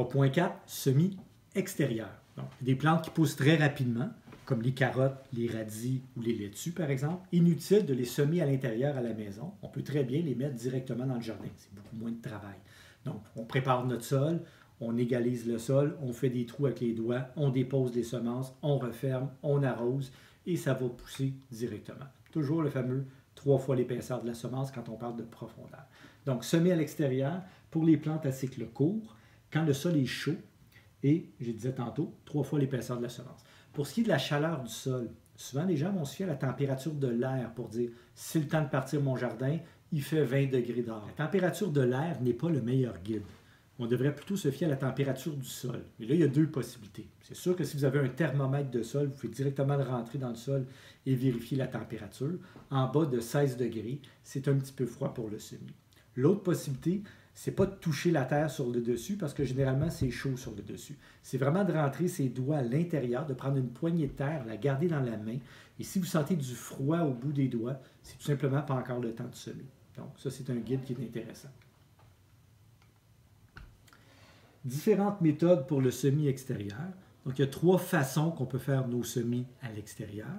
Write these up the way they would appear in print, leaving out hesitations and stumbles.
3.4, semis extérieurs. Donc, des plantes qui poussent très rapidement, comme les carottes, les radis ou les laitues, par exemple. Inutile de les semer à l'intérieur à la maison. On peut très bien les mettre directement dans le jardin. C'est beaucoup moins de travail. Donc, on prépare notre sol, on égalise le sol, on fait des trous avec les doigts, on dépose les semences, on referme, on arrose et ça va pousser directement. Toujours le fameux 3 fois l'épaisseur de la semence quand on parle de profondeur. Donc, semer à l'extérieur pour les plantes à cycle court, quand le sol est chaud et, je disais tantôt, 3 fois l'épaisseur de la semence. Pour ce qui est de la chaleur du sol, souvent les gens vont se fier à la température de l'air pour dire « c'est le temps de partir mon jardin, il fait 20 degrés dehors ». La température de l'air n'est pas le meilleur guide. On devrait plutôt se fier à la température du sol. Et là, il y a 2 possibilités. C'est sûr que si vous avez un thermomètre de sol, vous pouvez directement le rentrer dans le sol et vérifier la température. En bas de 16 degrés, c'est un petit peu froid pour le semis. L'autre possibilité, c'est pas de toucher la terre sur le dessus parce que généralement, c'est chaud sur le dessus. C'est vraiment de rentrer ses doigts à l'intérieur, de prendre une poignée de terre, la garder dans la main. Et si vous sentez du froid au bout des doigts, c'est tout simplement pas encore le temps de semer. Donc, ça, c'est un guide qui est intéressant. Différentes méthodes pour le semis extérieur. Donc, il y a 3 façons qu'on peut faire nos semis à l'extérieur.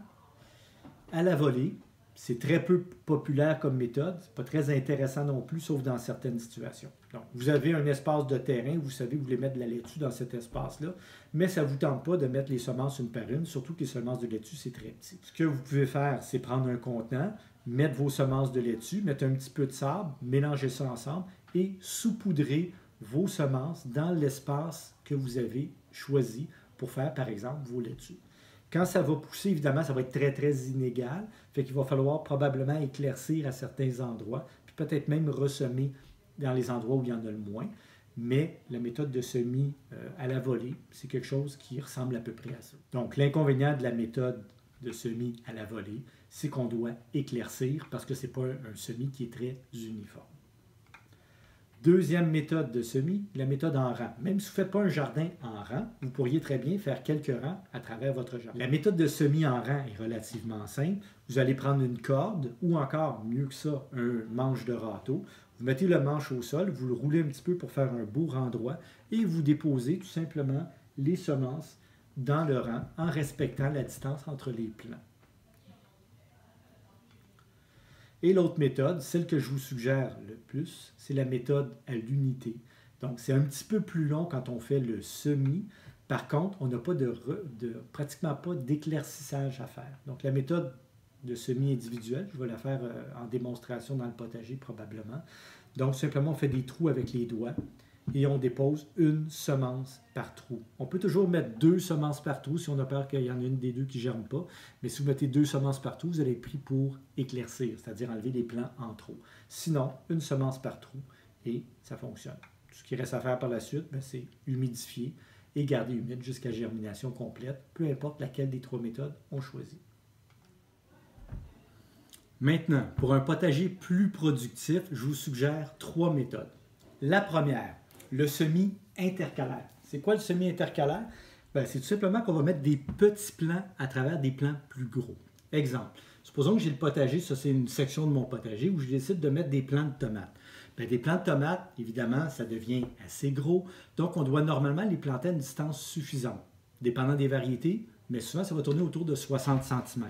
À la volée, c'est très peu populaire comme méthode, c'est pas très intéressant non plus, sauf dans certaines situations. Donc, vous avez un espace de terrain, vous savez que vous voulez mettre de la laitue dans cet espace-là, mais ça ne vous tente pas de mettre les semences une par une, surtout que les semences de laitue, c'est très petit. Ce que vous pouvez faire, c'est prendre un contenant, mettre vos semences de laitue, mettre un petit peu de sable, mélanger ça ensemble et saupoudrer vos semences dans l'espace que vous avez choisi pour faire, par exemple, vos laitues. Quand ça va pousser, évidemment, ça va être très, très inégal. Fait qu'il va falloir probablement éclaircir à certains endroits, puis peut-être même ressemer dans les endroits où il y en a le moins. Mais la méthode de semis à la volée, c'est quelque chose qui ressemble à peu près à ça. Donc, l'inconvénient de la méthode de semis à la volée, c'est qu'on doit éclaircir parce que ce n'est pas un semis qui est très uniforme. Deuxième méthode de semis, la méthode en rang. Même si vous ne faites pas un jardin en rang, vous pourriez très bien faire quelques rangs à travers votre jardin. La méthode de semis en rang est relativement simple. Vous allez prendre une corde ou encore, mieux que ça, un manche de râteau. Vous mettez le manche au sol, vous le roulez un petit peu pour faire un beau rang droit et vous déposez tout simplement les semences dans le rang en respectant la distance entre les plants. Et l'autre méthode, celle que je vous suggère le plus, c'est la méthode à l'unité. Donc, c'est un petit peu plus long quand on fait le semis. Par contre, on n'a pas pratiquement pas d'éclaircissage à faire. Donc, la méthode de semis individuel, je vais la faire en démonstration dans le potager probablement. Donc, simplement, on fait des trous avec les doigts et on dépose une semence par trou. On peut toujours mettre 2 semences par trou si on a peur qu'il y en ait une des 2 qui ne germe pas. Mais si vous mettez 2 semences par trou, vous allez être pris pour éclaircir, c'est-à-dire enlever les plants en trop. Sinon, une semence par trou et ça fonctionne. Tout ce qui reste à faire par la suite, c'est humidifier et garder humide jusqu'à germination complète, peu importe laquelle des 3 méthodes on choisit. Maintenant, pour un potager plus productif, je vous suggère 3 méthodes. La première, le semis intercalaire. C'est quoi le semis intercalaire? C'est tout simplement qu'on va mettre des petits plants à travers des plants plus gros. Exemple, supposons que j'ai le potager, ça c'est une section de mon potager où je décide de mettre des plants de tomates. Des plants de tomates, évidemment, ça devient assez gros, donc on doit normalement les planter à une distance suffisante, dépendant des variétés, mais souvent ça va tourner autour de 60 cm.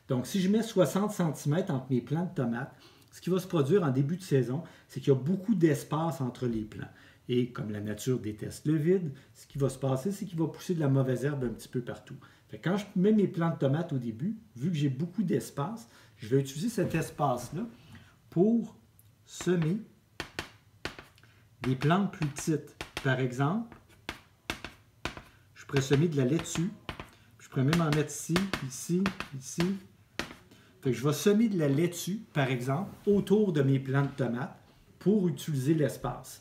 Donc si je mets 60 cm entre mes plants de tomates, ce qui va se produire en début de saison, c'est qu'il y a beaucoup d'espace entre les plants. Et comme la nature déteste le vide, ce qui va se passer, c'est qu'il va pousser de la mauvaise herbe un petit peu partout. Quand je mets mes plants de tomates au début, vu que j'ai beaucoup d'espace, je vais utiliser cet espace-là pour semer des plantes plus petites. Par exemple, je pourrais semer de la laitue. Je pourrais même en mettre ici, ici, ici. Je vais semer de la laitue, par exemple, autour de mes plants de tomates pour utiliser l'espace.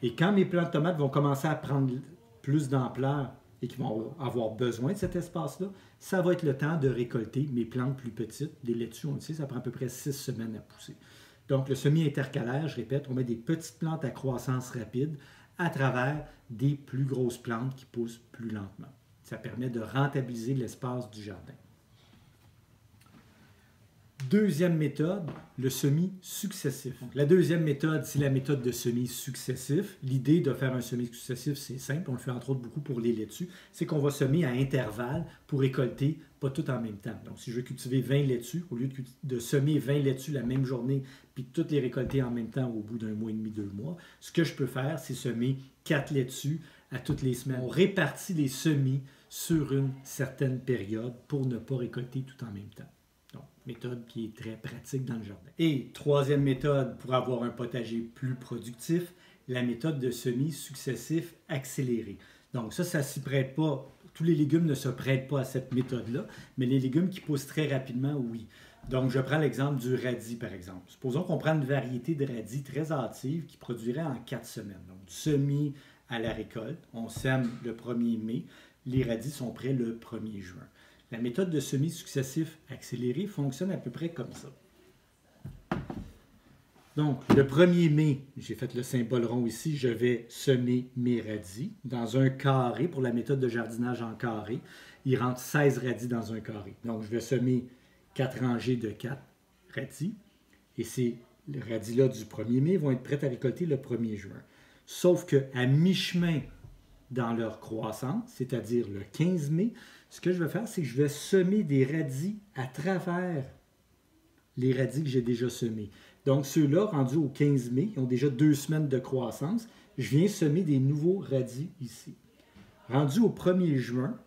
Et quand mes plants de tomates vont commencer à prendre plus d'ampleur et qu'ils vont avoir besoin de cet espace-là, ça va être le temps de récolter mes plantes plus petites. Des laitues, on le sait, ça prend à peu près 6 semaines à pousser. Donc, le semis intercalaire, je répète, on met des petites plantes à croissance rapide à travers des plus grosses plantes qui poussent plus lentement. Ça permet de rentabiliser l'espace du jardin. Deuxième méthode, le semis successif. Donc, la deuxième méthode, c'est la méthode de semis successif. L'idée de faire un semis successif, c'est simple. On le fait entre autres beaucoup pour les laitues. C'est qu'on va semer à intervalles pour récolter pas tout en même temps. Donc, si je veux cultiver 20 laitues, au lieu de semer 20 laitues la même journée, puis de toutes les récolter en même temps au bout d'un mois et demi, 2 mois, ce que je peux faire, c'est semer 4 laitues à toutes les semaines. On répartit les semis sur une certaine période pour ne pas récolter tout en même temps. Donc, méthode qui est très pratique dans le jardin. Et troisième méthode pour avoir un potager plus productif, la méthode de semis successif accéléré. Donc ça s'y prête pas. Tous les légumes ne se prêtent pas à cette méthode-là, mais les légumes qui poussent très rapidement, oui. Donc, je prends l'exemple du radis, par exemple. Supposons qu'on prend une variété de radis très hâtive qui produirait en 4 semaines. Donc, du semis à la récolte. On sème le 1er mai. Les radis sont prêts le 1er juin. La méthode de semis successif accéléré fonctionne à peu près comme ça. Donc, le 1er mai, j'ai fait le symbole rond ici, je vais semer mes radis dans un carré. Pour la méthode de jardinage en carré, il rentre 16 radis dans un carré. Donc, je vais semer 4 rangées de 4 radis. Et ces radis-là du 1er mai vont être prêts à récolter le 1er juin. Sauf qu'à mi-chemin dans leur croissance, c'est-à-dire le 15 mai, ce que je vais faire, c'est que je vais semer des radis à travers les radis que j'ai déjà semés. Donc, ceux-là, rendus au 15 mai, ils ont déjà 2 semaines de croissance. Je viens semer des nouveaux radis ici. Rendus au 1er juin,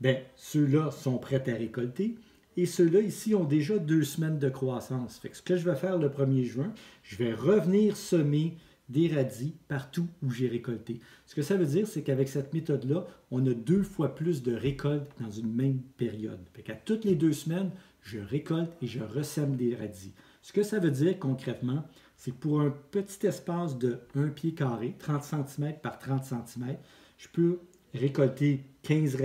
bien, ceux-là sont prêts à récolter. Et ceux-là ici ont déjà 2 semaines de croissance. Fait que ce que je vais faire le 1er juin, je vais revenir semer des radis partout où j'ai récolté. Ce que ça veut dire, c'est qu'avec cette méthode-là, on a 2 fois plus de récoltes dans une même période. Fait qu'à toutes les 2 semaines, je récolte et je ressème des radis. Ce que ça veut dire concrètement, c'est que pour un petit espace de 1 pied carré, 30 cm par 30 cm, je peux récolter 16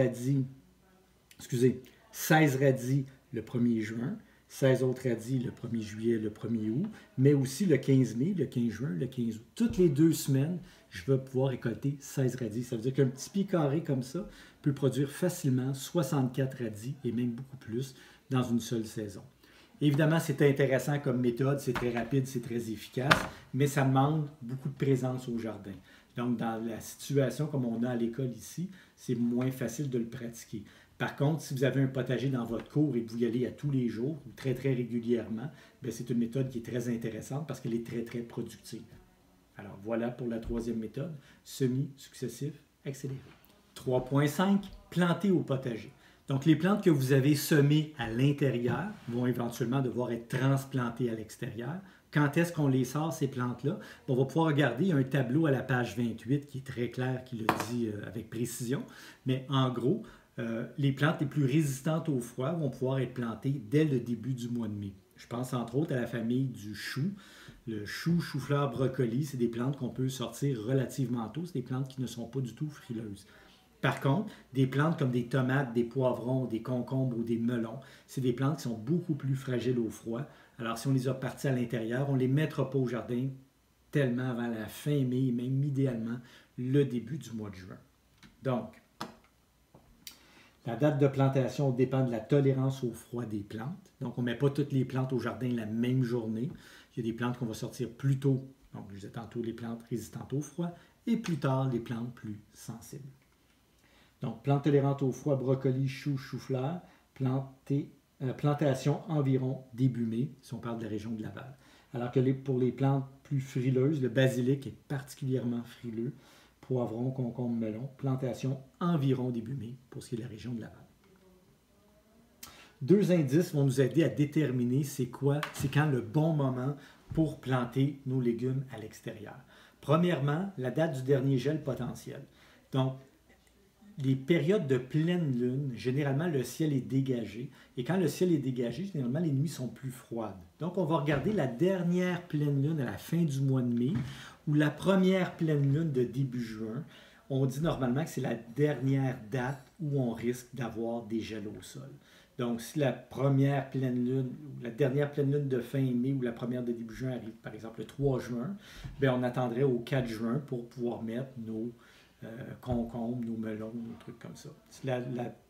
radis le 1er juin, 16 autres radis le 1er juillet, le 1er août, mais aussi le 15 mai, le 15 juin, le 15 août. Toutes les 2 semaines, je vais pouvoir récolter 16 radis. Ça veut dire qu'un petit pied carré comme ça peut produire facilement 64 radis et même beaucoup plus dans une seule saison. Évidemment, c'est intéressant comme méthode, c'est très rapide, c'est très efficace, mais ça demande beaucoup de présence au jardin. Donc, dans la situation comme on a à l'école ici, c'est moins facile de le pratiquer. Par contre, si vous avez un potager dans votre cour et que vous y allez à tous les jours ou très, très régulièrement, bien, c'est une méthode qui est très intéressante parce qu'elle est très, très productive. Alors, voilà pour la troisième méthode, semis successif accéléré. 3.5, planter au potager. Donc, les plantes que vous avez semées à l'intérieur vont éventuellement devoir être transplantées à l'extérieur. Quand est-ce qu'on les sort, ces plantes-là? On va pouvoir regarder un tableau à la page 28 qui est très clair, qui le dit avec précision. Mais en gros, les plantes les plus résistantes au froid vont pouvoir être plantées dès le début du mois de mai. Je pense entre autres à la famille du chou. Le chou, chou-fleur, brocoli, c'est des plantes qu'on peut sortir relativement tôt. C'est des plantes qui ne sont pas du tout frileuses. Par contre, des plantes comme des tomates, des poivrons, des concombres ou des melons, c'est des plantes qui sont beaucoup plus fragiles au froid. Alors, si on les a parties à l'intérieur, on ne les mettra pas au jardin tellement avant la fin mai, même idéalement le début du mois de juin. Donc, la date de plantation dépend de la tolérance au froid des plantes. Donc, on ne met pas toutes les plantes au jardin la même journée. Il y a des plantes qu'on va sortir plus tôt. Donc, je disais tantôt les plantes résistantes au froid et plus tard les plantes plus sensibles. Donc, plantes tolérantes au froid, brocoli, chou, chou-fleur, plantation environ début mai, si on parle de la région de Laval. Alors que pour les plantes plus frileuses, le basilic est particulièrement frileux, poivron, concombre, melon, plantation environ début mai pour ce qui est de la région de Laval. 2 indices vont nous aider à déterminer c'est quand le bon moment pour planter nos légumes à l'extérieur. Premièrement, la date du dernier gel potentiel. Donc, les périodes de pleine lune, généralement, le ciel est dégagé. Et quand le ciel est dégagé, généralement, les nuits sont plus froides. Donc, on va regarder la dernière pleine lune à la fin du mois de mai ou la première pleine lune de début juin. On dit normalement que c'est la dernière date où on risque d'avoir des gels au sol. Donc, si la première pleine lune, ou la dernière pleine lune de fin mai ou la première de début juin arrive, par exemple, le 3 juin, bien, on attendrait au 4 juin pour pouvoir mettre nos concombres, nos melons, nos trucs comme ça. Si la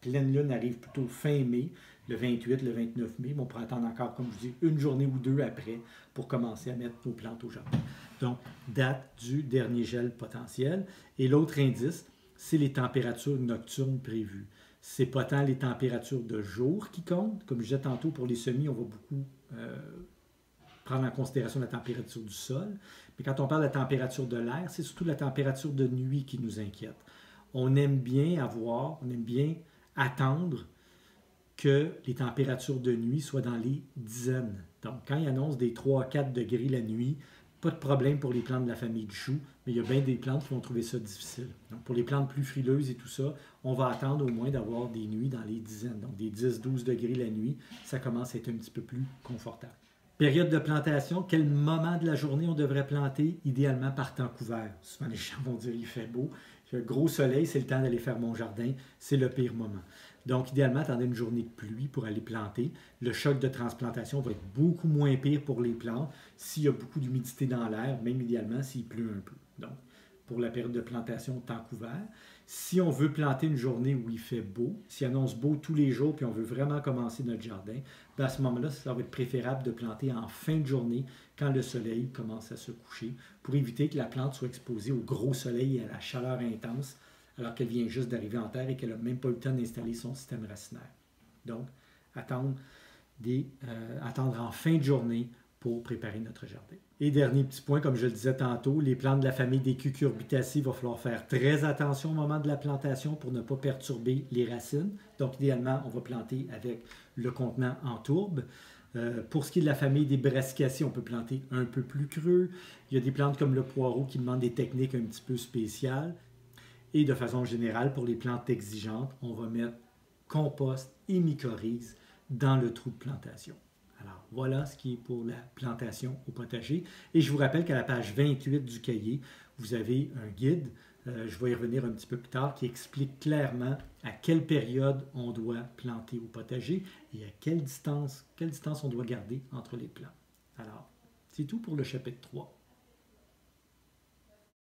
pleine lune arrive plutôt fin mai, le 28, le 29 mai, mais on pourrait attendre encore, comme je dis, une journée ou deux après pour commencer à mettre nos plantes au jardin. Donc, date du dernier gel potentiel. Et l'autre indice, c'est les températures nocturnes prévues. C'est pas tant les températures de jour qui comptent. Comme je disais tantôt, pour les semis, on va beaucoup prendre en considération la température du sol. Mais quand on parle de la température de l'air, c'est surtout la température de nuit qui nous inquiète. On aime bien attendre que les températures de nuit soient dans les dizaines. Donc, quand il annonce des 3 à 4 degrés la nuit, pas de problème pour les plantes de la famille du chou, mais il y a bien des plantes qui vont trouver ça difficile. Donc, pour les plantes plus frileuses et tout ça, on va attendre au moins d'avoir des nuits dans les dizaines. Donc, des 10-12 degrés la nuit, ça commence à être un petit peu plus confortable. Période de plantation, quel moment de la journée on devrait planter? Idéalement par temps couvert. Souvent, les gens vont dire il fait beau. Il y a un gros soleil, c'est le temps d'aller faire mon jardin. C'est le pire moment. Donc, idéalement, attendez une journée de pluie pour aller planter. Le choc de transplantation va être beaucoup moins pire pour les plantes s'il y a beaucoup d'humidité dans l'air, même idéalement s'il pleut un peu. Donc, pour la période de plantation, temps couvert. Si on veut planter une journée où il fait beau, s'il annonce beau tous les jours, puis on veut vraiment commencer notre jardin, bien à ce moment-là, ça va être préférable de planter en fin de journée, quand le soleil commence à se coucher, pour éviter que la plante soit exposée au gros soleil et à la chaleur intense, alors qu'elle vient juste d'arriver en terre et qu'elle n'a même pas eu le temps d'installer son système racinaire. Donc, attendre en fin de journée pour préparer notre jardin. Et dernier petit point, comme je le disais tantôt, les plantes de la famille des Cucurbitacées, il va falloir faire très attention au moment de la plantation pour ne pas perturber les racines. Donc, idéalement, on va planter avec le contenant en tourbe. Pour ce qui est de la famille des Brassicacées, on peut planter un peu plus creux. Il y a des plantes comme le poireau qui demandent des techniques un petit peu spéciales. Et de façon générale, pour les plantes exigeantes, on va mettre compost et mycorhize dans le trou de plantation. Alors, voilà ce qui est pour la plantation au potager. Et je vous rappelle qu'à la page 28 du cahier, vous avez un guide, je vais y revenir un petit peu plus tard, qui explique clairement à quelle période on doit planter au potager et à quelle distance on doit garder entre les plants. Alors, c'est tout pour le chapitre 3.